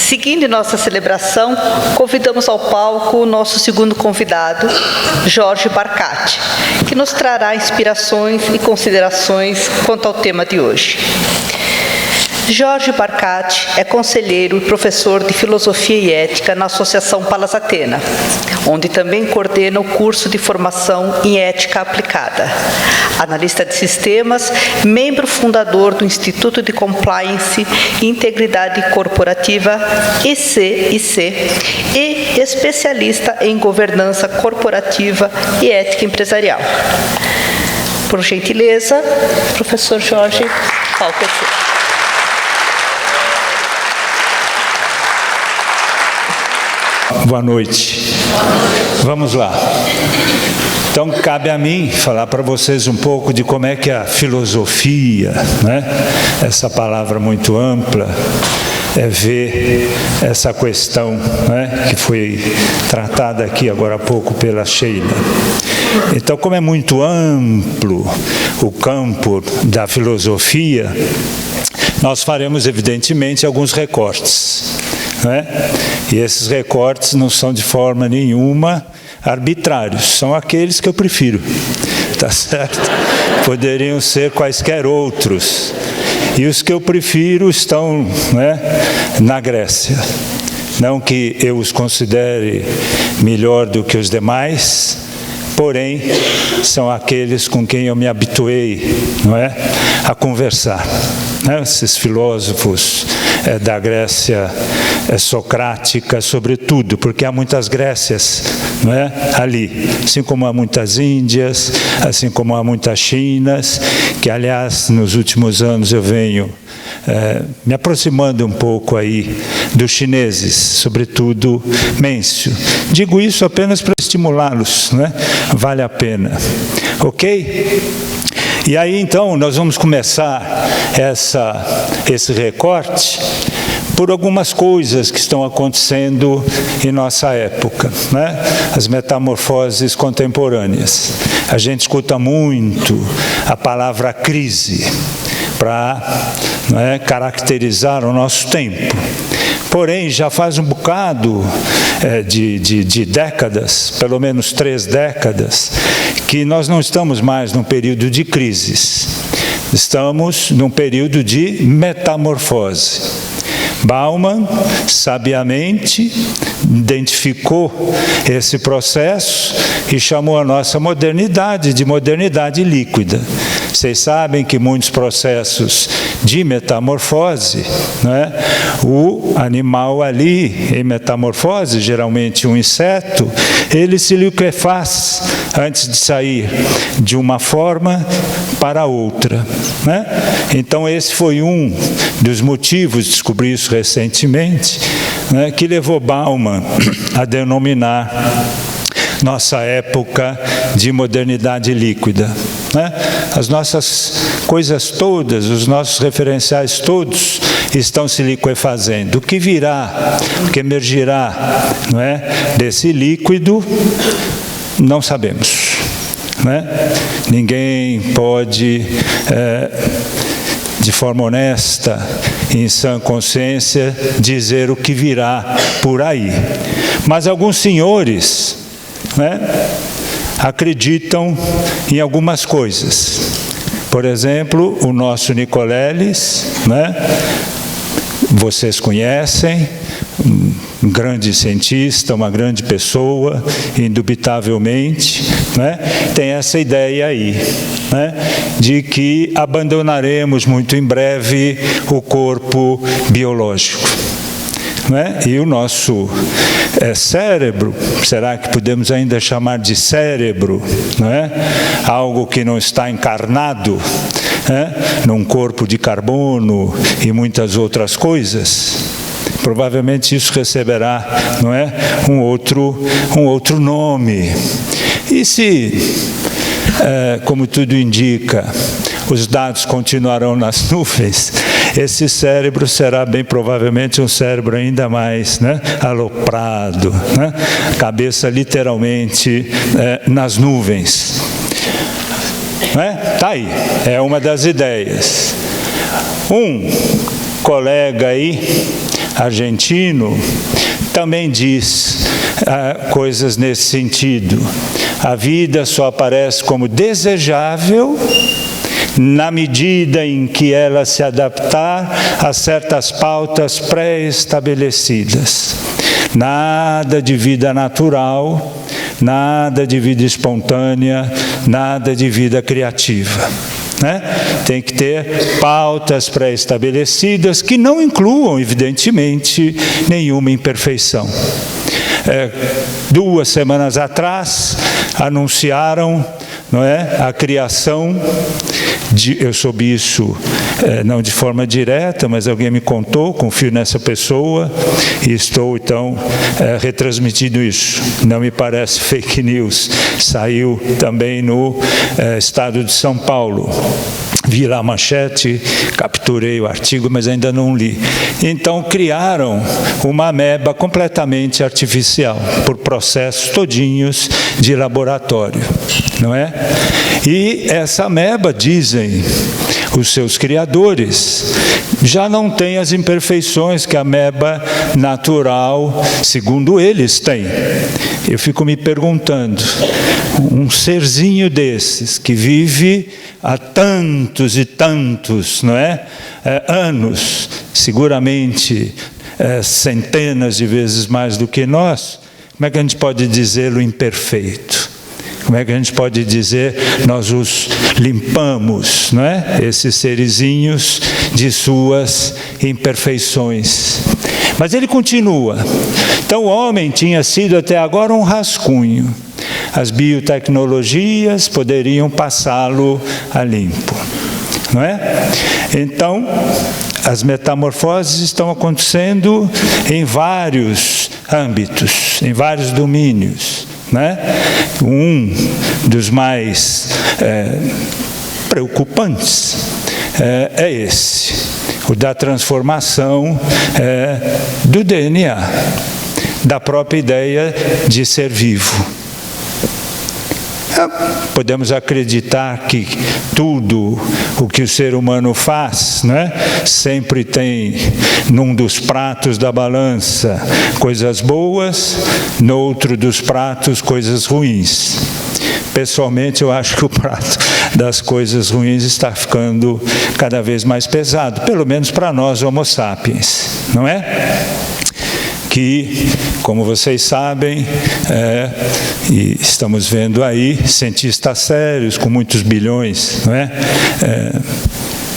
Seguindo nossa celebração, convidamos ao palco o nosso segundo convidado, Jorge Barcati, que nos trará inspirações e considerações quanto ao tema de hoje. Jorge Barcati é conselheiro e professor de Filosofia e Ética na Associação Palas Atena, onde também coordena o curso de formação em Ética Aplicada. Analista de sistemas, membro fundador do Instituto de Compliance e Integridade Corporativa, ICIC, e especialista em governança corporativa e ética empresarial. Por gentileza, professor Jorge, palco é seu. Boa noite. Vamos lá. Então, cabe a mim falar para vocês um pouco de como é que a filosofia, né, essa palavra muito ampla, vê essa questão, né, que foi tratada aqui agora há pouco pela Sheila. Então, como é muito amplo o campo da filosofia, nós faremos, evidentemente, alguns recortes. E esses recortes não são de forma nenhuma arbitrários, são aqueles que eu prefiro, tá certo? Poderiam ser quaisquer outros, e os que eu prefiro estão, né, na Grécia. Não que eu os considere melhor do que os demais, porém, são aqueles com quem eu me habituei, não é, a conversar. Esses filósofos da Grécia socrática, sobretudo, porque há muitas Grécias, não é, ali, assim como há muitas Índias, assim como há muitas Chinas, que, aliás, nos últimos anos eu venho me aproximando um pouco aí dos chineses, sobretudo Mêncio. Digo isso apenas para estimulá-los, né? Vale a pena. Ok? E aí, então, nós vamos começar esse recorte por algumas coisas que estão acontecendo em nossa época, né? As metamorfoses contemporâneas. A gente escuta muito a palavra crise para, não é, caracterizar o nosso tempo. Porém, já faz um bocado de décadas, pelo menos 3 décadas, que nós não estamos mais num período de crises. Estamos num período de metamorfose. Bauman, sabiamente, identificou esse processo e chamou a nossa modernidade de modernidade líquida. Vocês sabem que muitos processos de metamorfose, né, o animal ali em metamorfose, geralmente um inseto, ele se liquefaz antes de sair de uma forma para outra, né? Então esse foi um dos motivos, descobri isso recentemente, né, que levou Bauman a denominar nossa época de modernidade líquida, né? As nossas coisas todas, os nossos referenciais todos estão se liquefazendo. O que virá, o que emergirá, não é, desse líquido, não sabemos, né? Ninguém pode, de forma honesta, em sã consciência, dizer o que virá por aí. Mas alguns senhores, né, acreditam em algumas coisas. Por exemplo, o nosso Nicoleles, né, vocês conhecem, um grande cientista, uma grande pessoa, indubitavelmente, né, tem essa ideia aí, né, de que abandonaremos muito em breve o corpo biológico. Né? E o nosso cérebro, será que podemos ainda chamar de cérebro, não é? Algo que não está encarnado, num corpo de carbono e muitas outras coisas? Provavelmente isso receberá, não é, um outro nome. E se, como tudo indica, os dados continuarão nas nuvens, esse cérebro será bem provavelmente um cérebro ainda mais, né, aloprado, né? Cabeça literalmente nas nuvens. Tá aí, é uma das ideias. Um colega aí argentino, também diz coisas nesse sentido. A vida só aparece como desejável na medida em que ela se adaptar a certas pautas pré-estabelecidas. Nada de vida natural, nada de vida espontânea, nada de vida criativa. Tem que ter pautas pré-estabelecidas que não incluam, evidentemente, nenhuma imperfeição. 2 semanas atrás, anunciaram, a criação eu soube isso não de forma direta, mas alguém me contou, confio nessa pessoa e estou então retransmitindo isso. Não me parece fake news. Saiu também no estado de São Paulo. Vi lá a manchete, capturei o artigo, mas ainda não li. Então criaram uma ameba completamente artificial, por processos todinhos de laboratório, não é? E essa ameba, dizem os seus criadores, já não tem as imperfeições que a ameba natural, segundo eles, tem. Eu fico me perguntando, um serzinho desses que vive há tantos e tantos, anos, seguramente centenas de vezes mais do que nós, como é que a gente pode dizê-lo imperfeito? Como é que a gente pode dizer, nós os limpamos, esses serizinhos de suas imperfeições? Mas ele continua. Então o homem tinha sido até agora um rascunho. As biotecnologias poderiam passá-lo a limpo, não é? Então, as metamorfoses estão acontecendo em vários âmbitos, em vários domínios. Um dos mais preocupantes é esse, o da transformação do DNA, da própria ideia de ser vivo. Podemos acreditar que tudo o que o ser humano faz, sempre tem num dos pratos da balança coisas boas, no outro dos pratos coisas ruins. Pessoalmente, eu acho que o prato das coisas ruins está ficando cada vez mais pesado, pelo menos para nós homo sapiens, não é? Que, como vocês sabem, e estamos vendo aí, cientistas sérios, com muitos bilhões,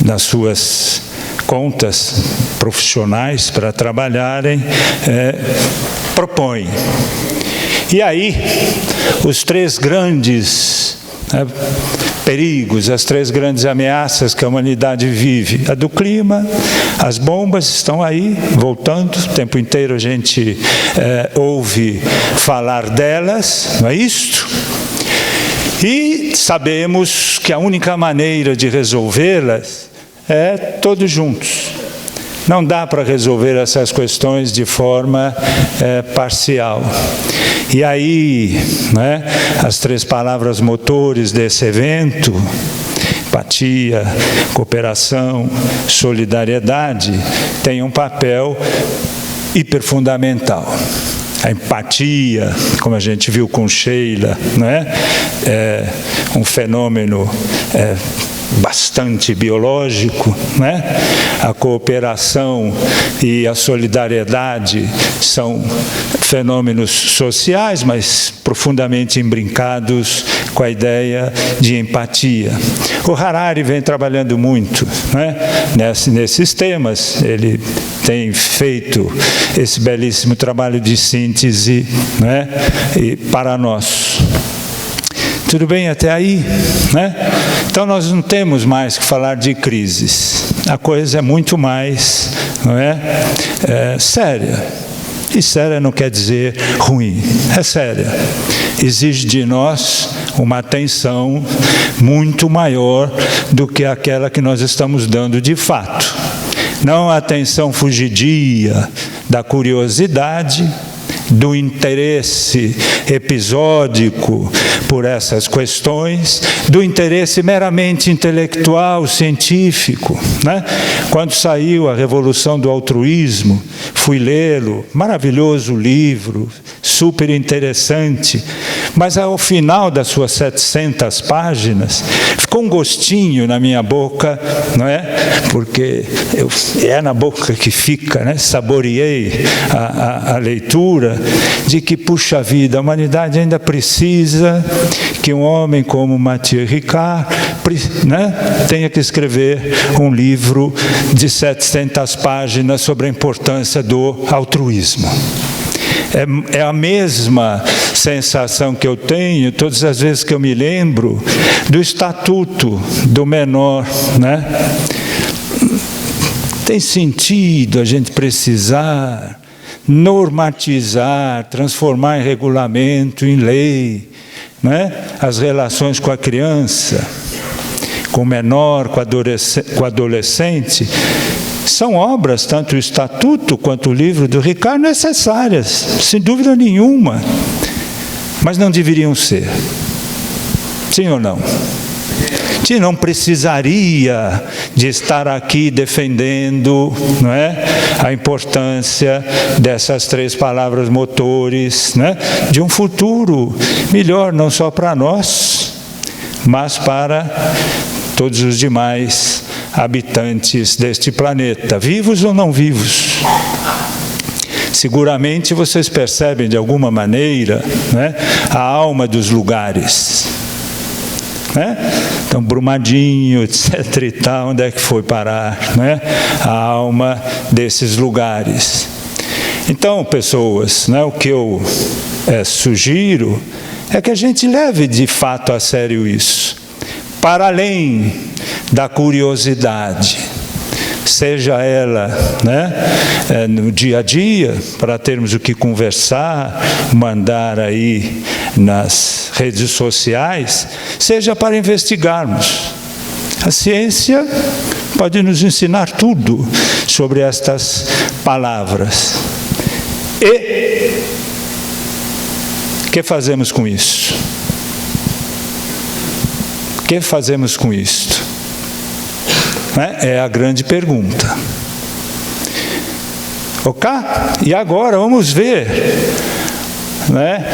nas suas contas profissionais para trabalharem, propõem. E aí, os 3 grandes perigos, as 3 grandes ameaças que a humanidade vive. A do clima, as bombas estão aí, voltando, o tempo inteiro a gente ouve falar delas, não é isto? E sabemos que a única maneira de resolvê-las é todos juntos. Não dá para resolver essas questões de forma parcial. E aí, as 3 palavras motores desse evento, empatia, cooperação, solidariedade, têm um papel hiperfundamental. A empatia, como a gente viu com Sheila, é um fenômeno bastante biológico, A cooperação e a solidariedade são fenômenos sociais, mas profundamente embrincados com a ideia de empatia. O Harari vem trabalhando muito, nesses temas. Ele tem feito esse belíssimo trabalho de síntese, e para nós. Tudo bem até aí? Então nós não temos mais que falar de crises. A coisa é muito mais, séria. E séria não quer dizer ruim, é séria. Exige de nós uma atenção muito maior do que aquela que nós estamos dando de fato. Não a atenção fugidia da curiosidade do interesse episódico por essas questões, do interesse meramente intelectual, científico, né? Quando saiu a Revolução do Altruísmo, fui lê-lo, maravilhoso livro, super interessante, mas ao final das suas 700 páginas, ficou um gostinho na minha boca, não é? Porque é na boca que fica, né? Saboreei a leitura, de que, puxa vida, a humanidade ainda precisa que um homem como Mathieu Ricard, né, tenha que escrever um livro de 700 páginas sobre a importância do altruísmo. É a mesma sensação que eu tenho todas as vezes que eu me lembro do Estatuto do Menor, né? Tem sentido a gente precisar normatizar, transformar em regulamento, em lei, né? As relações com a criança, com o menor, com o adolescente. São obras, tanto o Estatuto quanto o livro do Ricard, necessárias, sem dúvida nenhuma, mas não deveriam ser. Sim ou não? Que não precisaria de estar aqui defendendo, não é, a importância dessas 3 palavras motores, né, de um futuro melhor, não só para nós, mas para todos os demais habitantes deste planeta, vivos ou não vivos. Seguramente vocês percebem de alguma maneira, né, a alma dos lugares. Então, Brumadinho, etc. e tal, onde é que foi parar, né? A alma desses lugares. Então, pessoas, né, o que eu sugiro é que a gente leve de fato a sério isso, para além da curiosidade, seja ela, né, no dia a dia, para termos o que conversar, mandar aí nas redes sociais, seja para investigarmos. A ciência pode nos ensinar tudo sobre estas palavras. E o que fazemos com isso? O que fazemos com isto? É a grande pergunta. Ok? E agora vamos ver, né,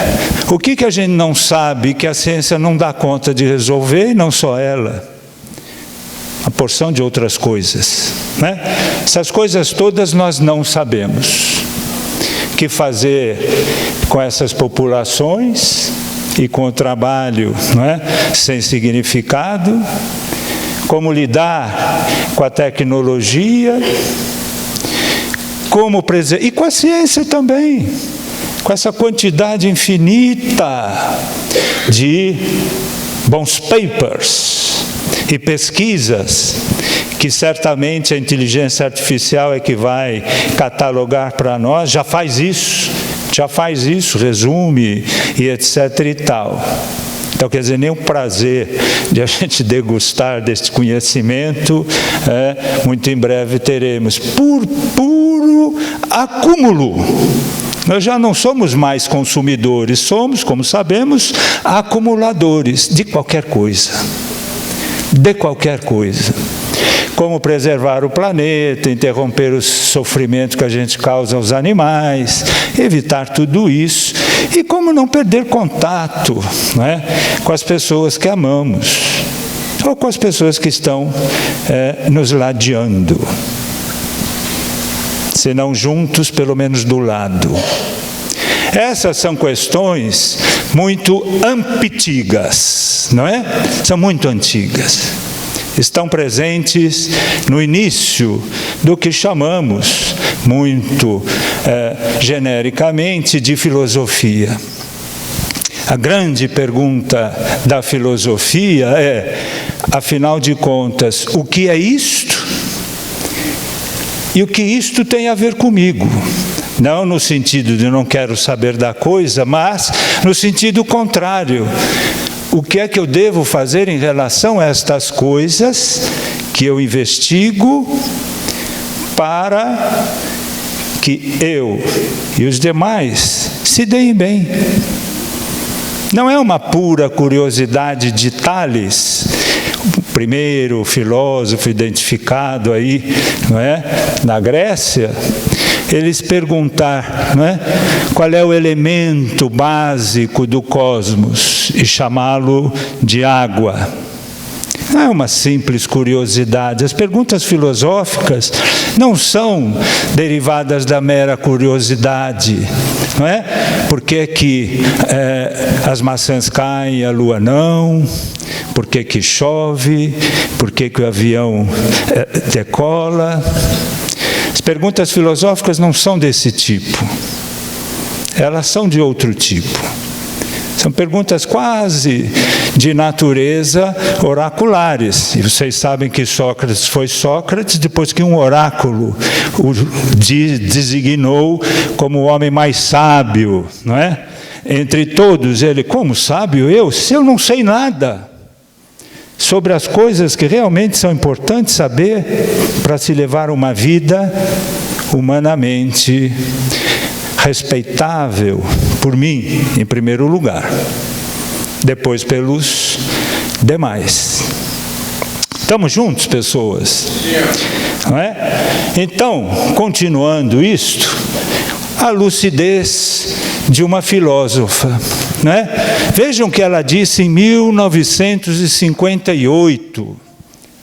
o que a gente não sabe, que a ciência não dá conta de resolver, e não só ela, uma porção de outras coisas, né? Essas coisas todas nós não sabemos. O que fazer com essas populações e com o trabalho, não é, sem significado? Como lidar com a tecnologia, e com a ciência também, com essa quantidade infinita de bons papers e pesquisas, que certamente a inteligência artificial é que vai catalogar para nós, já faz isso, resume e etc. e tal. Então, quer dizer, nem o prazer de a gente degustar deste conhecimento, muito em breve teremos, por puro acúmulo. Nós já não somos mais consumidores, somos, como sabemos, acumuladores de qualquer coisa. De qualquer coisa. Como preservar o planeta, interromper o sofrimento que a gente causa aos animais, evitar tudo isso, e como não perder contato, né, com as pessoas que amamos, ou com as pessoas que estão nos ladeando. Se não juntos, pelo menos do lado. Essas são questões muito antigas, não é? São muito antigas. Estão presentes no início do que chamamos, muito genericamente, de filosofia. A grande pergunta da filosofia é, afinal de contas, o que é isto? E o que isto tem a ver comigo? Não no sentido de não quero saber da coisa, mas no sentido contrário. O que é que eu devo fazer em relação a estas coisas que eu investigo para que eu e os demais se deem bem. Não é uma pura curiosidade de Tales, o primeiro filósofo identificado aí, não é, na Grécia, eles perguntar, não é, qual é o elemento básico do cosmos e chamá-lo de água. Não é uma simples curiosidade. As perguntas filosóficas não são derivadas da mera curiosidade, não é? Por que que as maçãs caem e a lua não? Por que que chove? Por que que o avião decola? As perguntas filosóficas não são desse tipo. Elas são de outro tipo. São perguntas quase de natureza oraculares. E vocês sabem que Sócrates foi Sócrates depois que um oráculo o designou como o homem mais sábio, não é? Entre todos, ele, como sábio eu? Se eu não sei nada sobre as coisas que realmente são importantes saber para se levar uma vida humanamente respeitável por mim, em primeiro lugar, depois pelos demais. Estamos juntos, pessoas? Não é? Então, continuando isto, a lucidez de uma filósofa, não é? Vejam o que ela disse em 1958,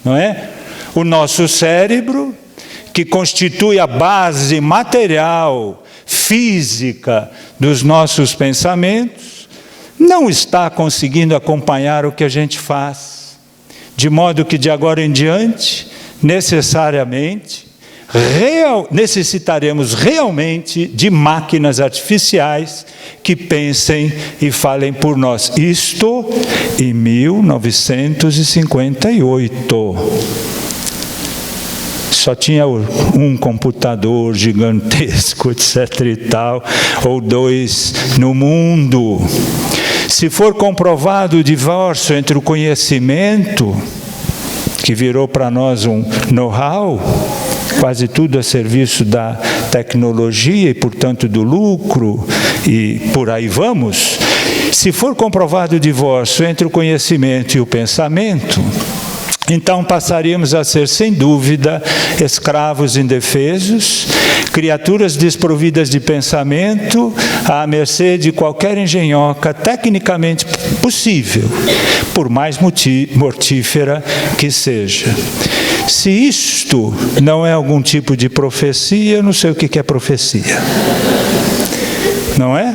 não é? O nosso cérebro, que constitui a base material, física dos nossos pensamentos, não está conseguindo acompanhar o que a gente faz, de modo que de agora em diante, necessariamente, necessitaremos realmente de máquinas artificiais que pensem e falem por nós. Isto em 1958. Só tinha um computador gigantesco, etc. e tal, ou dois no mundo. Se for comprovado o divórcio entre o conhecimento, que virou para nós um know-how, quase tudo a serviço da tecnologia e, portanto, do lucro, e por aí vamos. Se for comprovado o divórcio entre o conhecimento e o pensamento, então passaríamos a ser, sem dúvida, escravos indefesos, criaturas desprovidas de pensamento, à mercê de qualquer engenhoca tecnicamente possível, por mais mortífera que seja. Se isto não é algum tipo de profecia, eu não sei o que é profecia. Não é?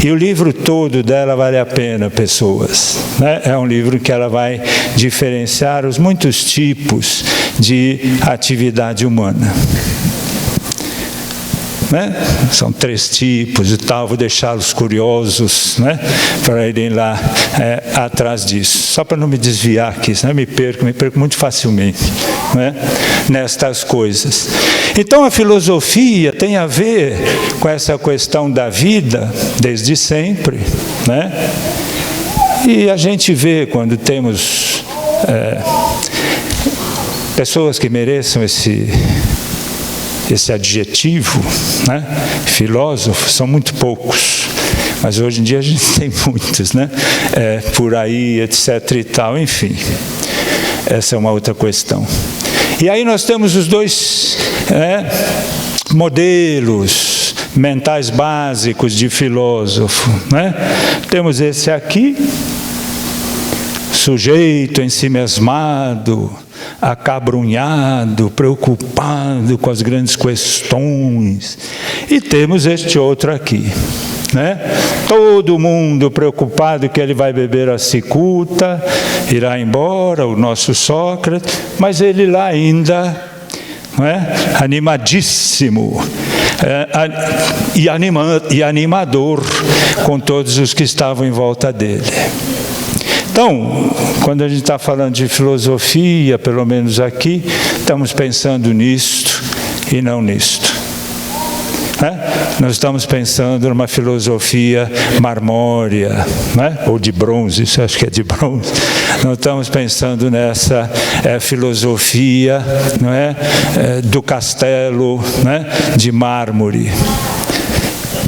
E o livro todo dela vale a pena, pessoas, né? É um livro que ela vai diferenciar os muitos tipos de atividade humana. Né? São 3 tipos e tal, vou deixá-los curiosos, né? Para irem lá atrás disso. Só para não me desviar aqui, senão eu me perco muito facilmente, né? Nestas coisas. Então a filosofia tem a ver com essa questão da vida desde sempre, né? E a gente vê quando temos pessoas que mereçam esse adjetivo, né? Filósofos, são muito poucos, mas hoje em dia a gente tem muitos, né? Por aí, etc. e tal, enfim. Essa é uma outra questão. E aí nós temos os dois modelos mentais básicos de filósofo, né? Temos esse aqui, sujeito ensimesmado, acabrunhado, preocupado com as grandes questões. E temos este outro aqui, né? Todo mundo preocupado que ele vai beber a cicuta, irá embora, o nosso Sócrates, mas ele lá ainda, não é? Animadíssimo, e animador com todos os que estavam em volta dele. Então, quando a gente está falando de filosofia, pelo menos aqui, estamos pensando nisto e não nisto. Nós estamos pensando numa filosofia marmórea, né? Ou de bronze, isso acho que é de bronze. Não estamos pensando nessa filosofia, não é? Do castelo, né? De mármore.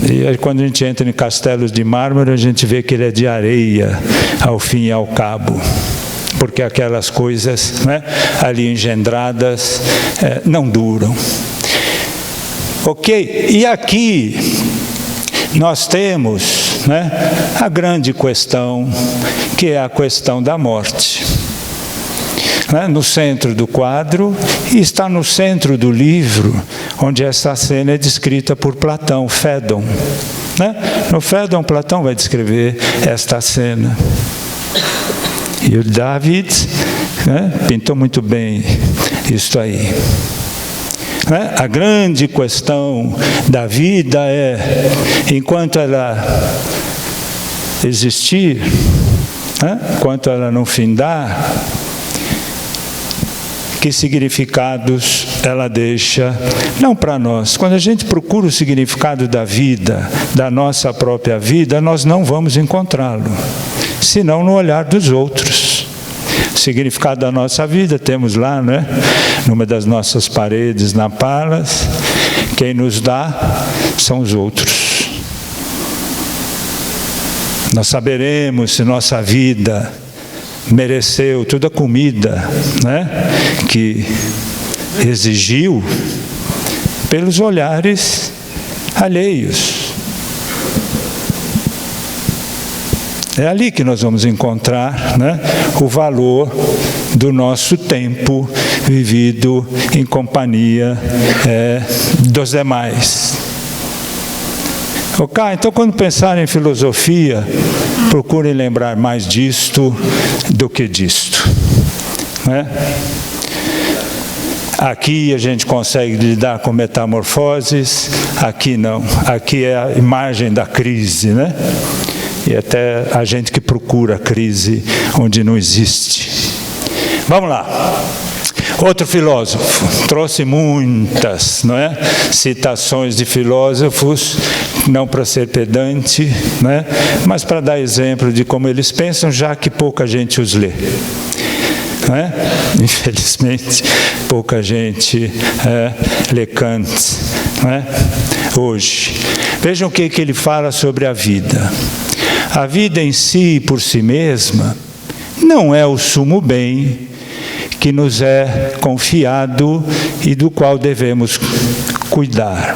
E aí, quando a gente entra em castelos de mármore, a gente vê que ele é de areia, ao fim e ao cabo. Porque aquelas coisas, né, ali engendradas não duram. Ok? E aqui nós temos, né, a grande questão, que é a questão da morte. Né, no centro do quadro, e está no centro do livro, onde essa cena é descrita por Platão, Fédon. Né? No Fédon, Platão vai descrever esta cena. E o David, né, pintou muito bem isso aí. Né? A grande questão da vida é, enquanto ela existir, né, enquanto ela não findar, que significados ela deixa, não para nós. Quando a gente procura o significado da vida, da nossa própria vida, nós não vamos encontrá-lo, senão no olhar dos outros. O significado da nossa vida temos lá, né? Numa das nossas paredes na Palas, quem nos dá são os outros. Nós saberemos se nossa vida mereceu toda a comida, né, que exigiu, pelos olhares alheios. É ali que nós vamos encontrar, né, o valor do nosso tempo vivido em companhia dos demais. Ok? Então, quando pensarem em filosofia, procurem lembrar mais disto do que disto. Né? Aqui a gente consegue lidar com metamorfoses, aqui não. Aqui é a imagem da crise, né? E até a gente que procura a crise onde não existe. Vamos lá. Outro filósofo, trouxe muitas, não é, citações de filósofos, não para ser pedante, né, mas para dar exemplo de como eles pensam, já que pouca gente os lê. Não é? Infelizmente, pouca gente lê Kant, não é? Hoje. Vejam o que ele fala sobre a vida. A vida em si, por si mesma, não é o sumo bem que nos é confiado e do qual devemos cuidar.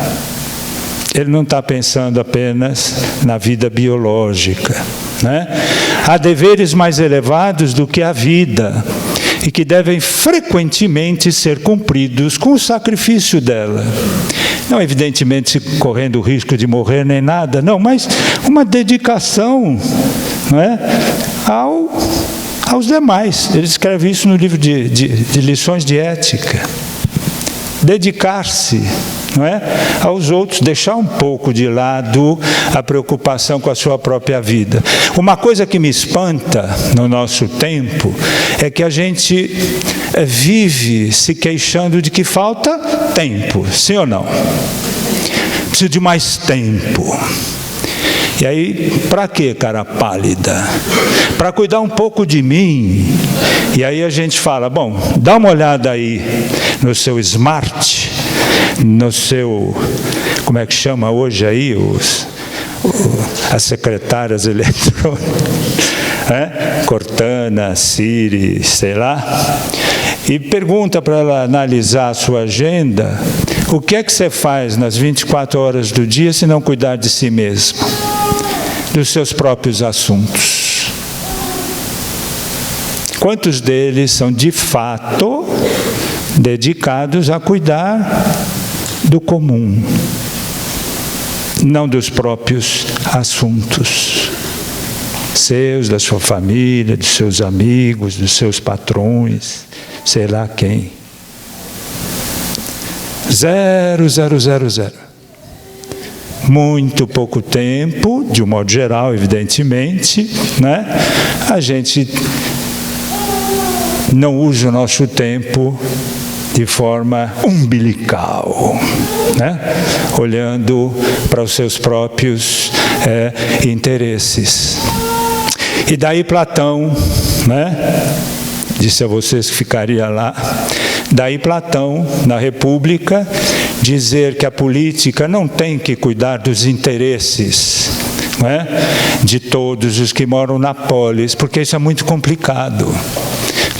Ele não está pensando apenas na vida biológica, né? Há deveres mais elevados do que a vida e que devem frequentemente ser cumpridos com o sacrifício dela. Não, evidentemente, correndo o risco de morrer nem nada, não, mas uma dedicação, não é, aos demais. Ele escreve isso no livro de lições de ética. Dedicar-se, não é, aos outros, deixar um pouco de lado a preocupação com a sua própria vida. Uma coisa que me espanta no nosso tempo é que a gente vive se queixando de que falta tempo, sim ou não? Preciso de mais tempo. E aí, para quê, cara pálida? Para cuidar um pouco de mim. E aí a gente fala, bom, dá uma olhada aí no seu smart, no seu, como é que chama hoje aí, as secretárias eletrônicas, Cortana, Siri, sei lá, e pergunta para ela analisar a sua agenda, o que é que você faz nas 24 horas do dia se não cuidar de si mesmo? Dos seus próprios assuntos. Quantos deles são de fato dedicados a cuidar do comum, não dos próprios assuntos seus, da sua família, dos seus amigos, dos seus patrões, sei lá quem? 0, 0, 0, 0. Muito pouco tempo, de um modo geral, evidentemente, né? A gente não usa o nosso tempo de forma umbilical, né? Olhando para os seus próprios interesses. E daí Platão, né? Disse a vocês que ficaria lá. Daí Platão, na República, dizer que a política não tem que cuidar dos interesses, não é? De todos os que moram na polis, porque isso é muito complicado.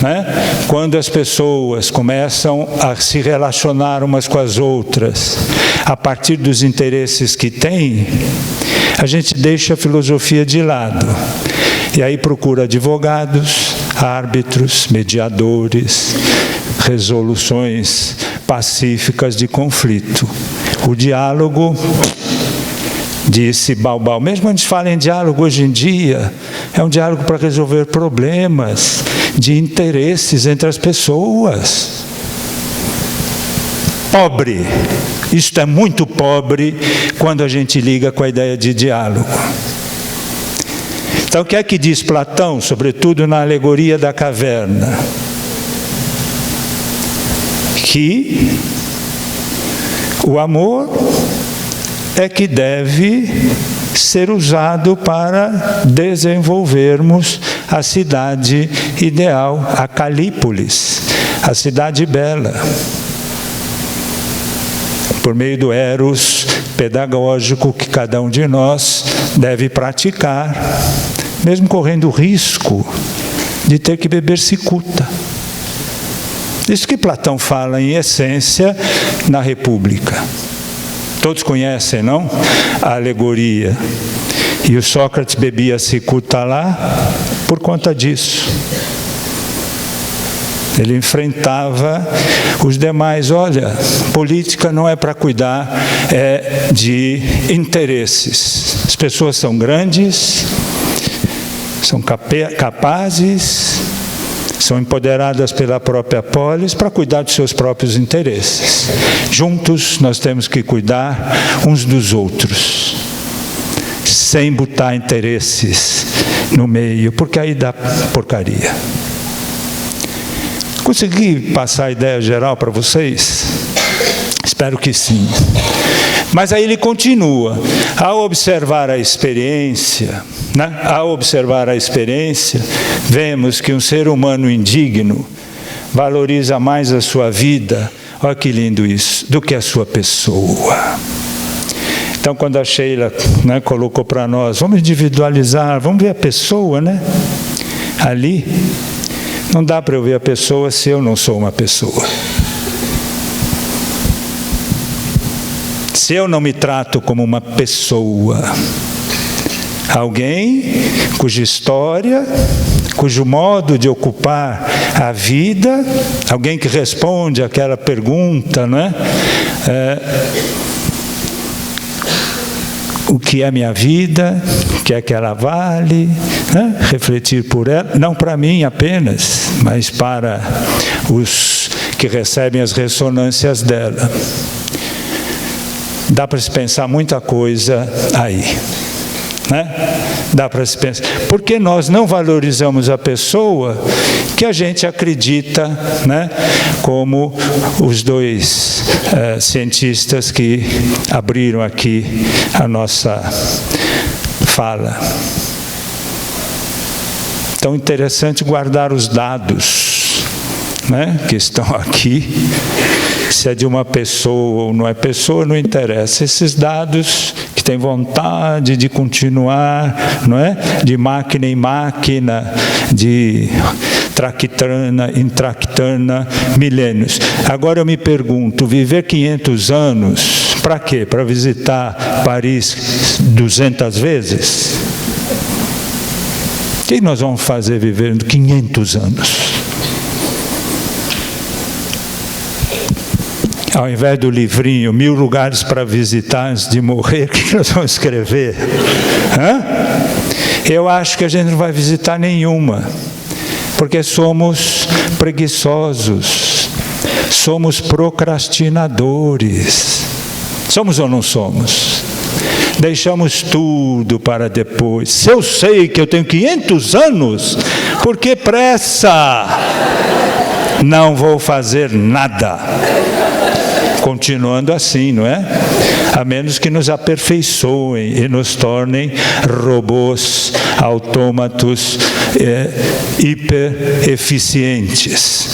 Né? Quando as pessoas começam a se relacionar umas com as outras, a partir dos interesses que têm, a gente deixa a filosofia de lado. E aí procura advogados, árbitros, mediadores, resoluções pacíficas de conflito. O diálogo, disse Baubal, mesmo a gente fala em diálogo hoje em dia, é um diálogo para resolver problemas de interesses entre as pessoas. Pobre, isto é muito pobre quando a gente liga com a ideia de diálogo. Então, o que é que diz Platão, sobretudo na alegoria da caverna? Que o amor é que deve ser usado para desenvolvermos a cidade ideal, a Calípolis, a cidade bela. Por meio do eros pedagógico que cada um de nós deve praticar, mesmo correndo o risco de ter que beber cicuta. Isso que Platão fala, em essência, na República. Todos conhecem, não? A alegoria. E o Sócrates bebia cicuta lá por conta disso. Ele enfrentava os demais. Olha, política não é para cuidar de interesses. As pessoas são grandes, são capazes, são empoderadas pela própria polis para cuidar dos seus próprios interesses. Juntos nós temos que cuidar uns dos outros, sem botar interesses no meio, porque aí dá porcaria. Consegui passar a ideia geral para vocês? Espero que sim. Mas aí ele continua. Ao observar a experiência, vemos que um ser humano indigno valoriza mais a sua vida, olha que lindo isso, do que a sua pessoa. Então, quando a Sheila colocou para nós, vamos individualizar, vamos ver a pessoa, ali. Não dá para eu ver a pessoa se eu não sou uma pessoa. Se eu não me trato como uma pessoa, alguém cuja história, cujo modo de ocupar a vida, alguém que responde àquela pergunta, o que é minha vida, o que é que ela vale, refletir por ela, não para mim apenas, mas para os que recebem as ressonâncias dela. Dá para se pensar muita coisa aí. Dá para se pensar. Porque nós não valorizamos a pessoa que a gente acredita, como os dois cientistas que abriram aqui a nossa fala. Então, interessante guardar os dados, que estão aqui. Se é de uma pessoa ou não é pessoa, não interessa. Esses dados que têm vontade de continuar, de máquina em máquina, de tractana em tractana, milênios. Agora eu me pergunto, viver 500 anos, para quê? Para visitar Paris 200 vezes? O que nós vamos fazer vivendo 500 anos? Ao invés do livrinho, 1000 lugares para visitar antes de morrer, o que nós vamos escrever? Eu acho que a gente não vai visitar nenhuma, porque somos preguiçosos, somos procrastinadores. Somos ou não somos? Deixamos tudo para depois. Se eu sei que eu tenho 500 anos, por que pressa? Não vou fazer nada. Continuando assim, a menos que nos aperfeiçoem e nos tornem robôs, autômatos, hiper eficientes.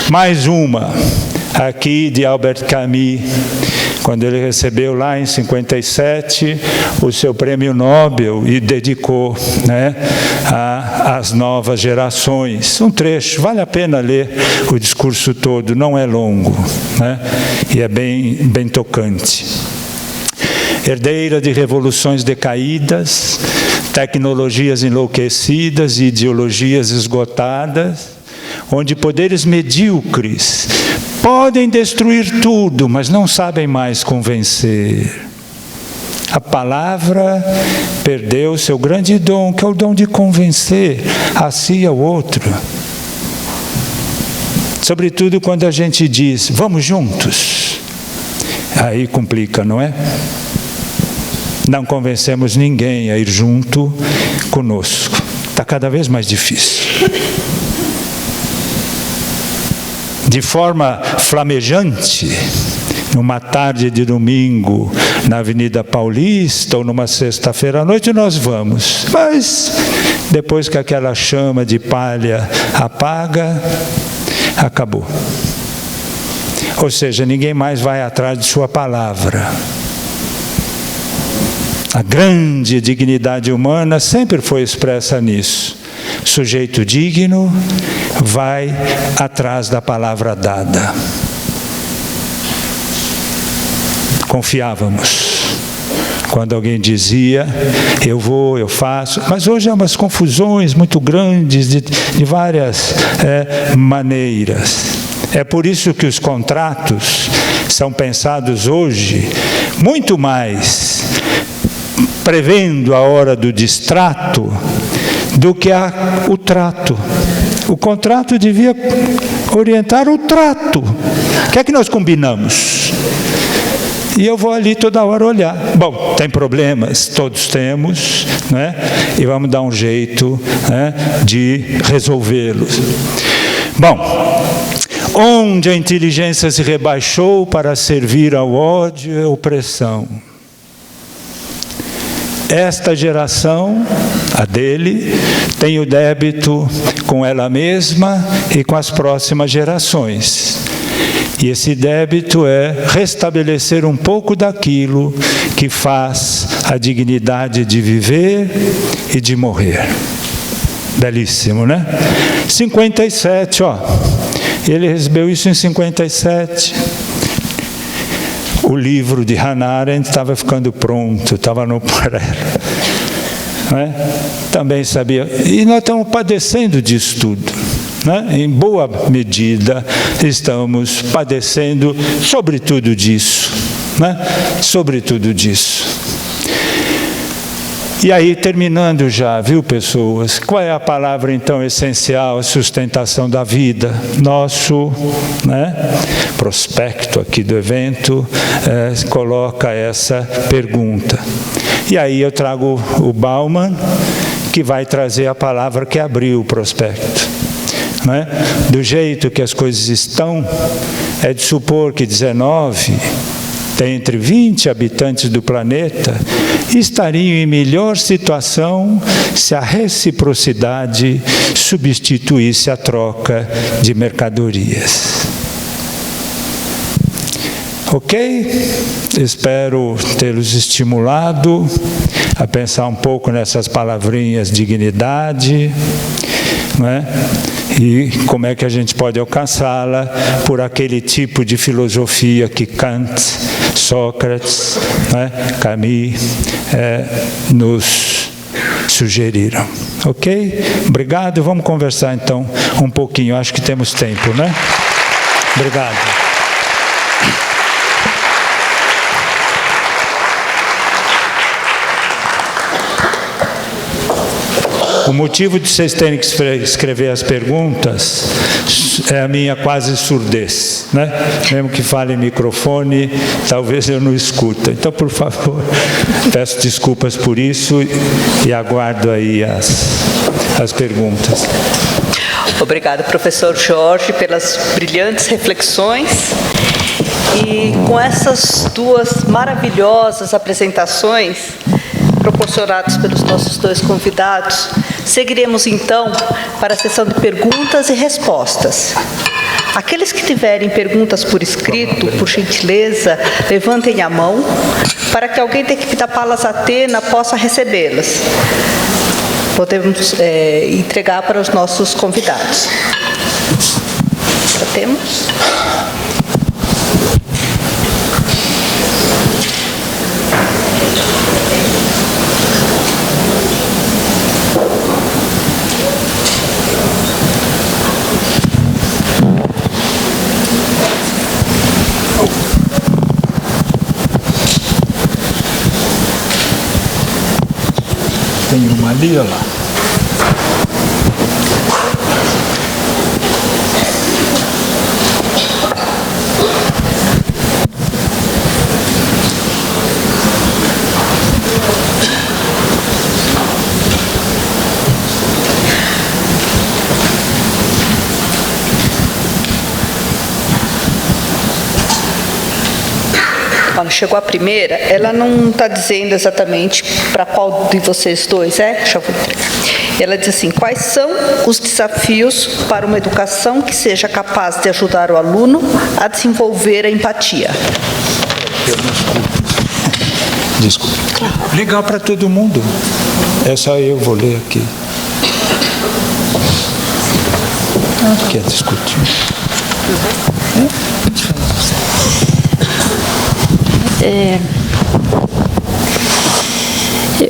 Mais uma, aqui de Albert Camus, quando ele recebeu lá em 57 o seu prêmio Nobel e dedicou, né, às novas gerações. Um trecho, vale a pena ler o discurso todo, não é longo, né, e é bem tocante. Herdeira de revoluções decaídas, tecnologias enlouquecidas e ideologias esgotadas, onde poderes medíocres podem destruir tudo, mas não sabem mais convencer. A palavra perdeu seu grande dom, que é o dom de convencer a si e ao outro. Sobretudo quando a gente diz, vamos juntos. Aí complica, não é? Não convencemos ninguém a ir junto conosco. Está cada vez mais difícil. De forma flamejante, numa tarde de domingo, na Avenida Paulista, ou numa sexta-feira à noite, nós vamos. Mas, depois que aquela chama de palha apaga, acabou. Ou seja, ninguém mais vai atrás de sua palavra. A grande dignidade humana sempre foi expressa nisso. Sujeito digno vai atrás da palavra dada. Confiávamos quando alguém dizia, eu vou, eu faço. Mas hoje há umas confusões muito grandes de várias maneiras. É por isso que os contratos são pensados hoje muito mais prevendo a hora do distrato do que o trato. O contrato devia orientar o trato. O que é que nós combinamos? E eu vou ali toda hora olhar. Bom, tem problemas, todos temos, né? E vamos dar um jeito, né, de resolvê-los. Bom, onde a inteligência se rebaixou para servir ao ódio e à opressão. Esta geração, a dele, tem o débito com ela mesma e com as próximas gerações. E esse débito é restabelecer um pouco daquilo que faz a dignidade de viver e de morrer. Belíssimo, né? 57, ó. Ele recebeu isso em 57. O livro de Hannah Arendt estava ficando pronto, estava no prelo. Né? Também sabia. E nós estamos padecendo disso tudo. Né? Em boa medida, estamos padecendo sobretudo disso. Né? Sobretudo disso. E aí, terminando já, viu, pessoas? Qual é a palavra, então, essencial? A sustentação da vida. Nosso, né, prospecto aqui do evento coloca essa pergunta. E aí eu trago o Bauman, que vai trazer a palavra que abriu o prospecto. Né? Do jeito que as coisas estão, é de supor que 19... entre 20 habitantes do planeta, estariam em melhor situação se a reciprocidade substituísse a troca de mercadorias. Ok? Espero tê-los estimulado a pensar um pouco nessas palavrinhas dignidade, né? E como é que a gente pode alcançá-la por aquele tipo de filosofia que Kant, Sócrates, né, Camus nos sugeriram. Ok? Obrigado. Vamos conversar então um pouquinho. Acho que temos tempo, né? Obrigado. O motivo de vocês terem que escrever as perguntas é a minha quase surdez, né? Mesmo que fale em microfone, talvez eu não escuta. Então, por favor, peço desculpas por isso e aguardo aí as perguntas. Obrigada, professor Jorge, pelas brilhantes reflexões. E com essas duas maravilhosas apresentações proporcionadas pelos nossos dois convidados, seguiremos então para a sessão de perguntas e respostas. Aqueles que tiverem perguntas por escrito, por gentileza, levantem a mão para que alguém da equipe da Palas Atena possa recebê-las. Podemos entregar para os nossos convidados. Já temos? Tem uma ali, olha lá. Quando chegou a primeira, ela não está dizendo exatamente para qual de vocês dois deixa eu entregar. Ela diz assim: quais são os desafios para uma educação que seja capaz de ajudar o aluno a desenvolver a empatia? Desculpa. Legal para todo mundo. Essa eu vou ler aqui. Quer discutir?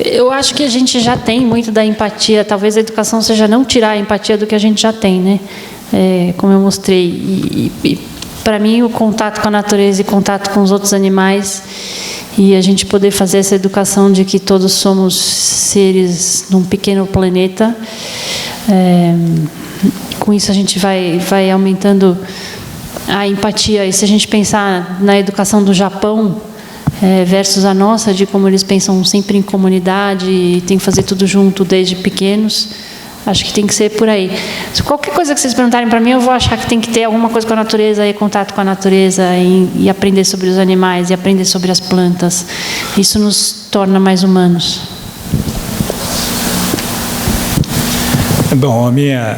Eu acho que a gente já tem muito da empatia. Talvez a educação seja não tirar a empatia do que a gente já tem, né? Como eu mostrei. E para mim, o contato com a natureza e contato com os outros animais, e a gente poder fazer essa educação de que todos somos seres num pequeno planeta, com isso a gente vai aumentando a empatia. E se a gente pensar na educação do Japão versus a nossa, de como eles pensam sempre em comunidade e tem que fazer tudo junto desde pequenos, acho que tem que ser por aí. Se qualquer coisa que vocês perguntarem para mim, eu vou achar que tem que ter alguma coisa com a natureza, e contato com a natureza, e aprender sobre os animais, e aprender sobre as plantas. Isso nos torna mais humanos. Bom, a minha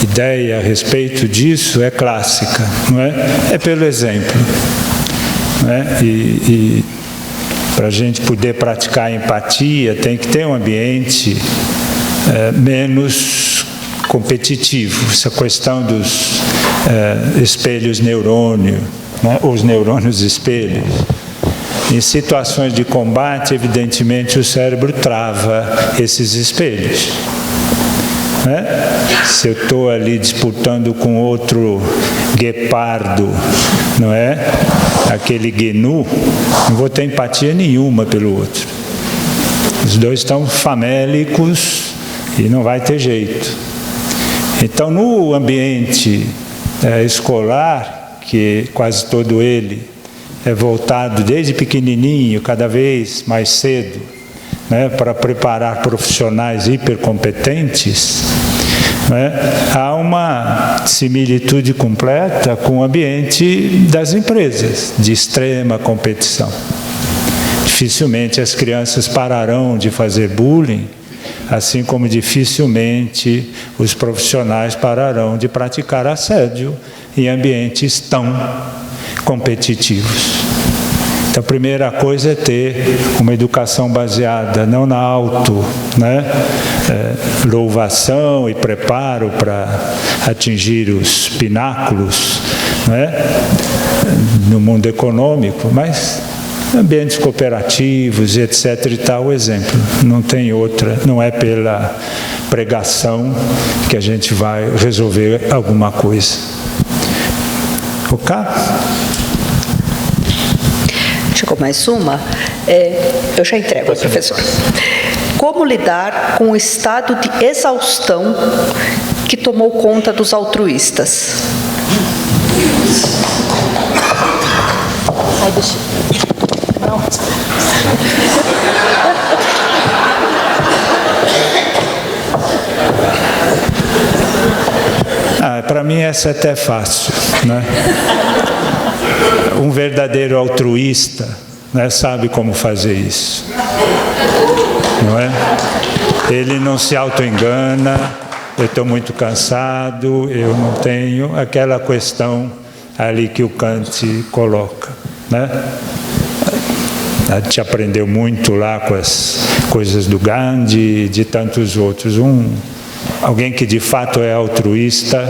ideia a respeito disso é clássica, não é? É pelo exemplo. Né? E para a gente poder praticar a empatia, tem que ter um ambiente menos competitivo. Essa questão dos espelhos neurônio, né? Os neurônios espelhos. Em situações de combate, evidentemente, o cérebro trava esses espelhos. Né? Se eu estou ali disputando com outro guepardo, não é? Aquele gnu, não vou ter empatia nenhuma pelo outro. Os dois estão famélicos e não vai ter jeito. Então, no ambiente escolar, que quase todo ele é voltado desde pequenininho, cada vez mais cedo, né, para preparar profissionais hipercompetentes, né, há uma similitude completa com o ambiente das empresas, de extrema competição. Dificilmente as crianças pararão de fazer bullying, assim como dificilmente os profissionais pararão de praticar assédio em ambientes tão competitivos. Então, a primeira coisa é ter uma educação baseada não na louvação e preparo para atingir os pináculos, no mundo econômico, mas ambientes cooperativos, etc. e tal, o exemplo. Não tem outra, não é pela pregação que a gente vai resolver alguma coisa. Ok? Chegou mais uma. Eu já entrego, professor. Como lidar com o estado de exaustão que tomou conta dos altruístas? Ai, deixa. Não. Para mim essa é até fácil, né? Um verdadeiro altruísta, né, sabe como fazer isso, não é? Ele não se auto-engana, eu estou muito cansado, eu não tenho, aquela questão ali que o Kant coloca, né? A gente aprendeu muito lá com as coisas do Gandhi e de tantos outros. Alguém que de fato é altruísta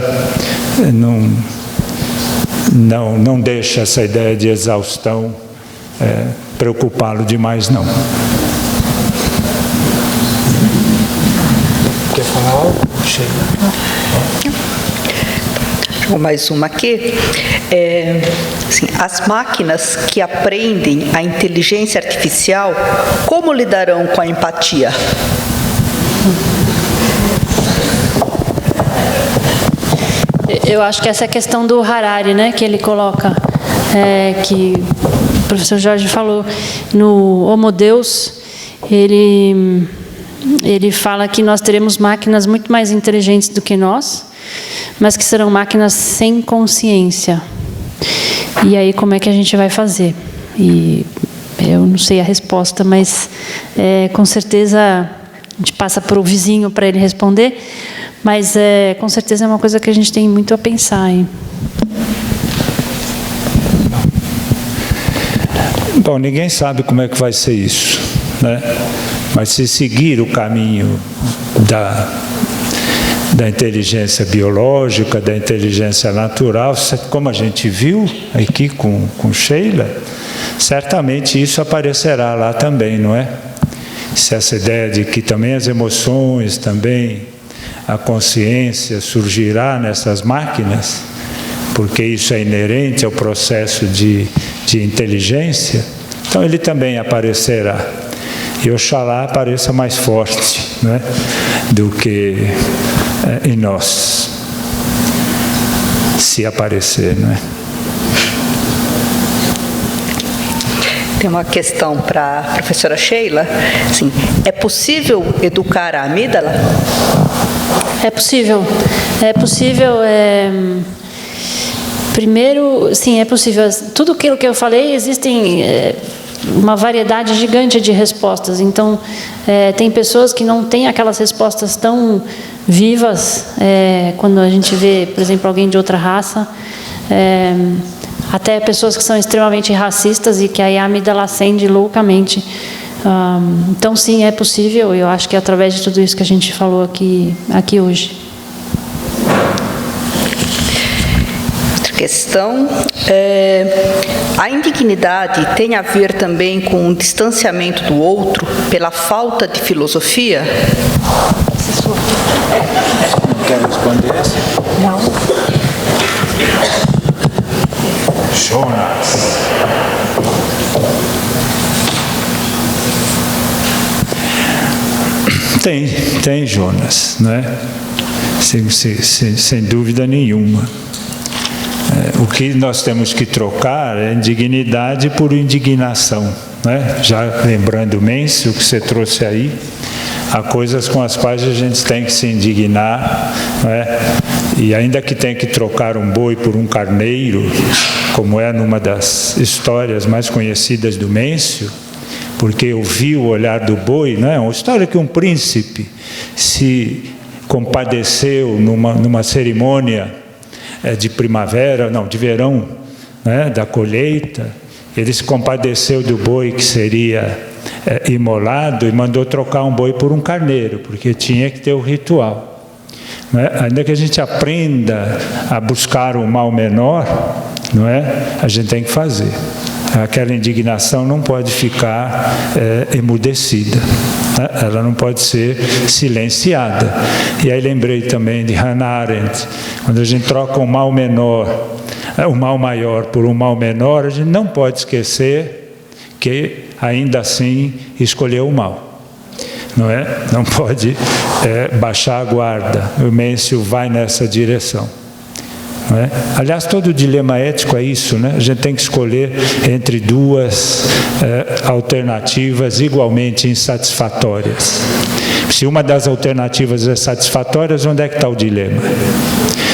não deixa essa ideia de exaustão preocupá-lo demais, não. Quer falar algo? Chega. Mais uma aqui. Assim, as máquinas que aprendem a inteligência artificial, como lidarão com a empatia? Eu acho que essa é a questão do Harari, né, que ele coloca, que o professor Jorge falou, no Homo Deus, ele fala que nós teremos máquinas muito mais inteligentes do que nós, mas que serão máquinas sem consciência. E aí, como é que a gente vai fazer? E eu não sei a resposta, mas com certeza a gente passa para o vizinho para ele responder, mas com certeza é uma coisa que a gente tem muito a pensar, hein? Bom, ninguém sabe como é que vai ser isso, né? Mas se seguir o caminho da inteligência biológica, da inteligência natural, como a gente viu aqui com Sheila, certamente isso aparecerá lá também, não é? Se essa ideia de que também as emoções, também a consciência surgirá nessas máquinas, porque isso é inerente ao processo de inteligência, então ele também aparecerá. E oxalá apareça mais forte, né, do que em nós, se aparecer, não é? Tem uma questão para a professora Sheila. Assim, é possível educar a amígdala? É possível. É possível. Primeiro, sim, é possível. Tudo aquilo que eu falei, existem uma variedade gigante de respostas. Então, tem pessoas que não têm aquelas respostas tão vivas, quando a gente vê, por exemplo, alguém de outra raça, até pessoas que são extremamente racistas e que aí a amígdala acende loucamente. Então, sim, é possível. Eu acho que é através de tudo isso que a gente falou aqui hoje. Questão, a indignidade tem a ver também com o distanciamento do outro pela falta de filosofia? Quer responder essa? Não. Jonas. Tem Jonas, né? Sem dúvida nenhuma. O que nós temos que trocar é indignidade por indignação, né? Já lembrando o Mêncio que você trouxe aí, há coisas com as quais a gente tem que se indignar, né? E ainda que tem que trocar um boi por um carneiro, como é numa das histórias mais conhecidas do Mêncio, porque eu vi o olhar do boi, né? Uma história que um príncipe se compadeceu numa cerimônia de primavera, não, de verão, né, da colheita. Ele se compadeceu do boi que seria imolado e mandou trocar um boi por um carneiro, porque tinha que ter o ritual, né? Ainda que a gente aprenda a buscar o mal menor, não é? A gente tem que fazer. Aquela indignação não pode ficar emudecida, né? Ela não pode ser silenciada. E aí lembrei também de Hannah Arendt, quando a gente troca um mal menor, um mal maior por um mal menor, a gente não pode esquecer que ainda assim escolheu o mal, não é? Não pode baixar a guarda. O Mêncio vai nessa direção. Não é? Aliás, todo o dilema ético é isso, né? A gente tem que escolher entre duas alternativas igualmente insatisfatórias. Se uma das alternativas é satisfatória, onde é que está o dilema?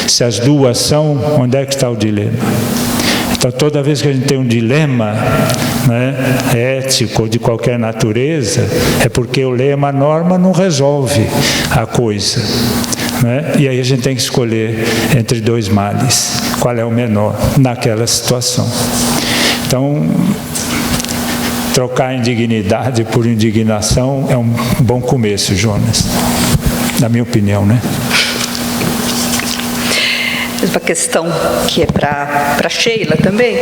Se as duas são, onde é que está o dilema? Então, toda vez que a gente tem um dilema, né, ético ou de qualquer natureza, é porque o lema, a norma, não resolve a coisa. né? E aí a gente tem que escolher entre dois males, qual é o menor naquela situação. Então, trocar indignidade por indignação é um bom começo, Jonas, na minha opinião, né? Uma questão que é para Sheila também.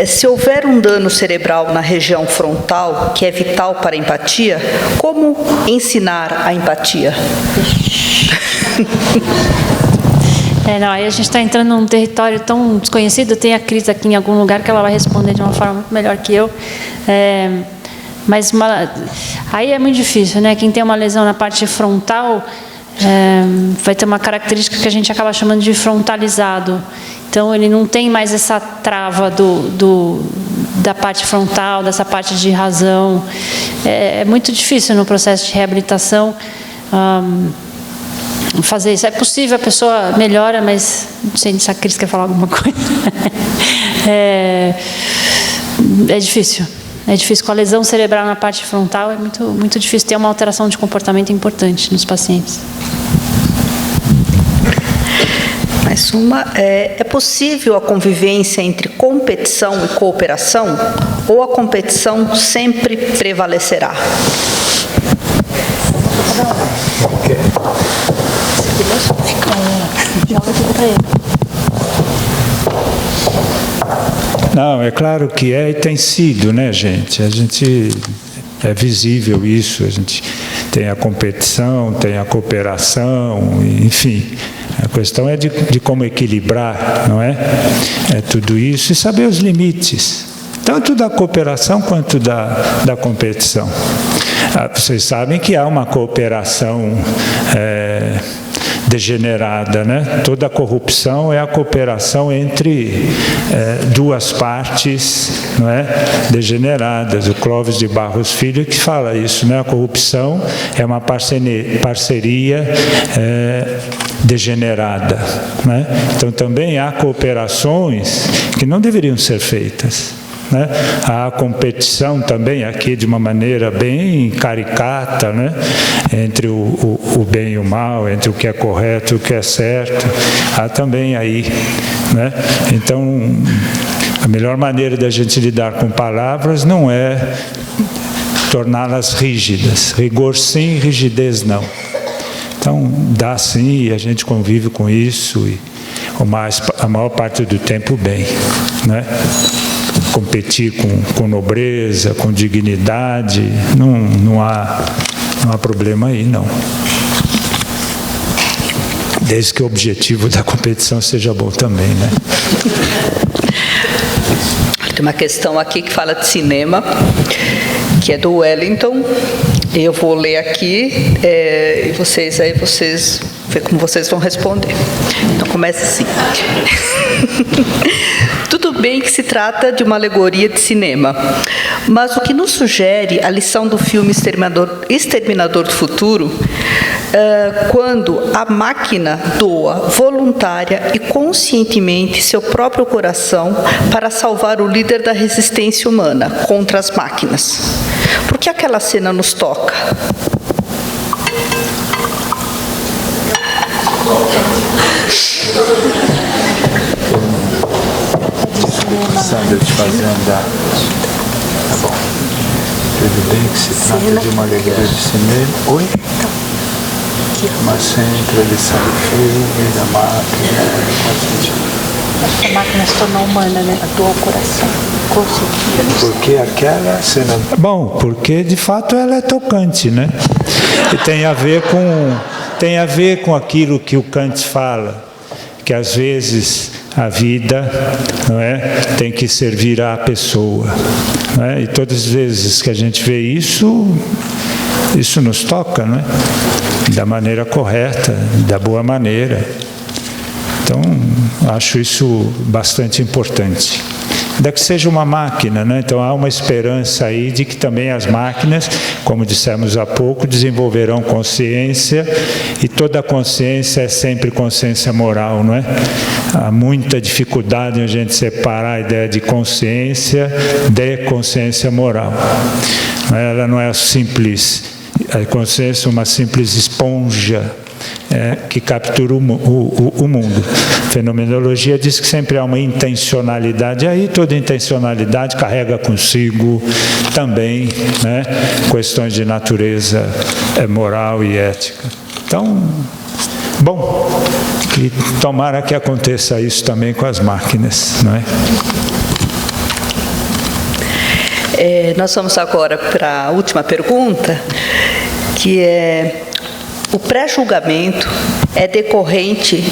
Se houver um dano cerebral na região frontal, que é vital para a empatia, como ensinar a empatia? Não, aí a gente está entrando num território tão desconhecido. Tem a Cris aqui em algum lugar que ela vai responder de uma forma muito melhor que eu. Mas aí é muito difícil, né? Quem tem uma lesão na parte frontal vai ter uma característica que a gente acaba chamando de frontalizado. Então, ele não tem mais essa trava da parte frontal, dessa parte de razão. É muito difícil no processo de reabilitação fazer isso. É possível, a pessoa melhora, mas não sei se a Cris quer falar alguma coisa. É difícil. É difícil. Com a lesão cerebral na parte frontal, é muito, muito difícil ter uma alteração de comportamento importante nos pacientes. Mais uma. É possível a convivência entre competição e cooperação? Ou a competição sempre prevalecerá? Não, é claro que é e tem sido, né, gente? É visível isso, a gente tem a competição, tem a cooperação, enfim. A questão é de como equilibrar, não é? É tudo isso e saber os limites, tanto da cooperação quanto da competição. Vocês sabem que há uma cooperação degenerada, né? Toda a corrupção é a cooperação entre duas partes, não é? Degeneradas. O Clóvis de Barros Filho que fala isso, né? A corrupção é uma parceria degenerada, né? Então também há cooperações que não deveriam ser feitas, né? Há competição também aqui de uma maneira bem caricata, né? Entre o bem e o mal, entre o que é correto e o que é certo. Há também aí, né? Então, a melhor maneira da gente lidar com palavras não é torná-las rígidas. Rigor sim, rigidez não. Então, dá sim e a gente convive com isso e a maior parte do tempo bem, né? Competir com nobreza, com dignidade, não há problema aí, não. Desde que o objetivo da competição seja bom também, né? Tem uma questão aqui que fala de cinema, que é do Wellington. Eu vou ler aqui e vocês ver como vocês vão responder. Então começa assim. Tudo bem que se trata de uma alegoria de cinema, mas o que nos sugere a lição do filme Exterminador do Futuro, quando a máquina doa voluntária e conscientemente seu próprio coração para salvar o líder da resistência humana contra as máquinas. Por que aquela cena nos toca? Sandra te fazendo Tá bom. Tudo bem que se trata de uma alegoria de cinema. Oi? Uma centro, ele sai do filme, da máquina. A máquina se tornou humana, né? Doou o coração. Porque aquela cena... Bom, porque de fato ela é tocante, né? E tem a ver com aquilo que o Kant fala, que às vezes a vida, não é, tem que servir à pessoa, não é? E todas as vezes que a gente vê isso nos toca, não é? Da maneira correta, da boa maneira. Então, acho isso bastante importante. Ainda que seja uma máquina, né? Então há uma esperança aí de que também as máquinas, como dissemos há pouco, desenvolverão consciência, e toda consciência é sempre consciência moral, não é? Há muita dificuldade em a gente separar a ideia de consciência de consciência moral. Ela não é simples, a consciência é uma simples esponja que captura o mundo. Fenomenologia diz que sempre há uma intencionalidade, e aí toda intencionalidade carrega consigo também, né, questões de natureza moral e ética. Então, bom, que tomara que aconteça isso também com as máquinas, não é? Nós vamos agora para a última pergunta, que é: o pré-julgamento é decorrente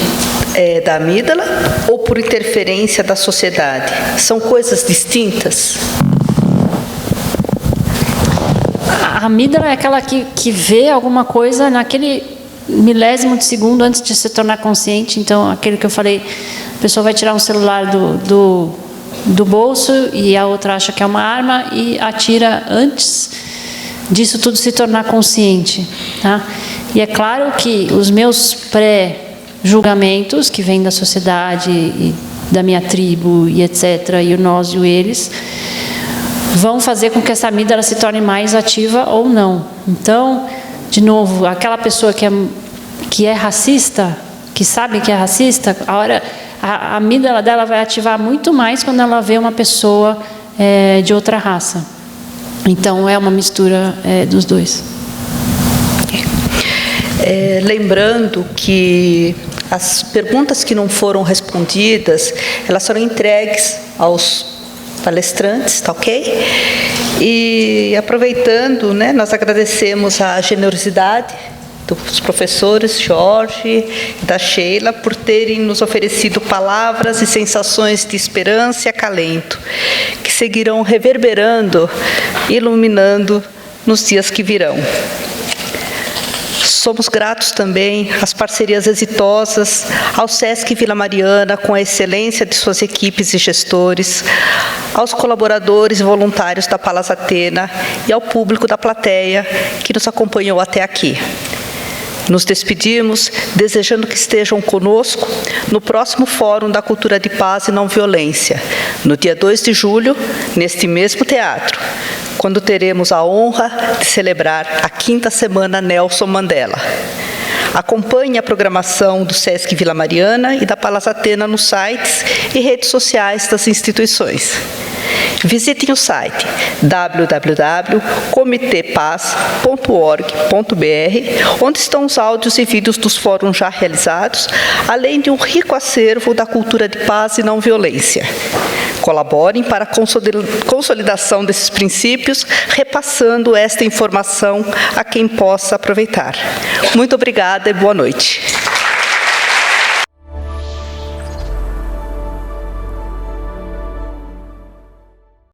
da amígdala ou por interferência da sociedade? São coisas distintas? A amígdala é aquela que vê alguma coisa naquele milésimo de segundo antes de se tornar consciente. Então, aquele que eu falei, a pessoa vai tirar um celular do bolso e a outra acha que é uma arma e atira antes disso tudo se tornar consciente, tá? E é claro que os meus pré-julgamentos, que vêm da sociedade, e da minha tribo, e etc., e o nós e o eles, vão fazer com que essa amígdala se torne mais ativa ou não. Então, de novo, aquela pessoa que é racista, que sabe que é racista, a amígdala dela vai ativar muito mais quando ela vê uma pessoa de outra raça. Então, é uma mistura dos dois. Lembrando que as perguntas que não foram respondidas, elas serão entregues aos palestrantes, tá ok? E aproveitando, né, nós agradecemos a generosidade dos professores Jorge e da Sheila por terem nos oferecido palavras e sensações de esperança e acalento, que seguirão reverberando, iluminando nos dias que virão. Somos gratos também às parcerias exitosas ao SESC Vila Mariana, com a excelência de suas equipes e gestores, aos colaboradores e voluntários da Palas Atena e ao público da plateia que nos acompanhou até aqui. Nos despedimos, desejando que estejam conosco no próximo Fórum da Cultura de Paz e Não Violência, no dia 2 de julho, neste mesmo teatro, quando teremos a honra de celebrar a 5ª Semana Nelson Mandela. Acompanhe a programação do SESC Vila Mariana e da Palas Atena nos sites e redes sociais das instituições. Visitem o site www.comitepaz.org.br, onde estão os áudios e vídeos dos fóruns já realizados, além de um rico acervo da cultura de paz e não violência. Colaborem para a consolidação desses princípios, repassando esta informação a quem possa aproveitar. Muito obrigada e boa noite.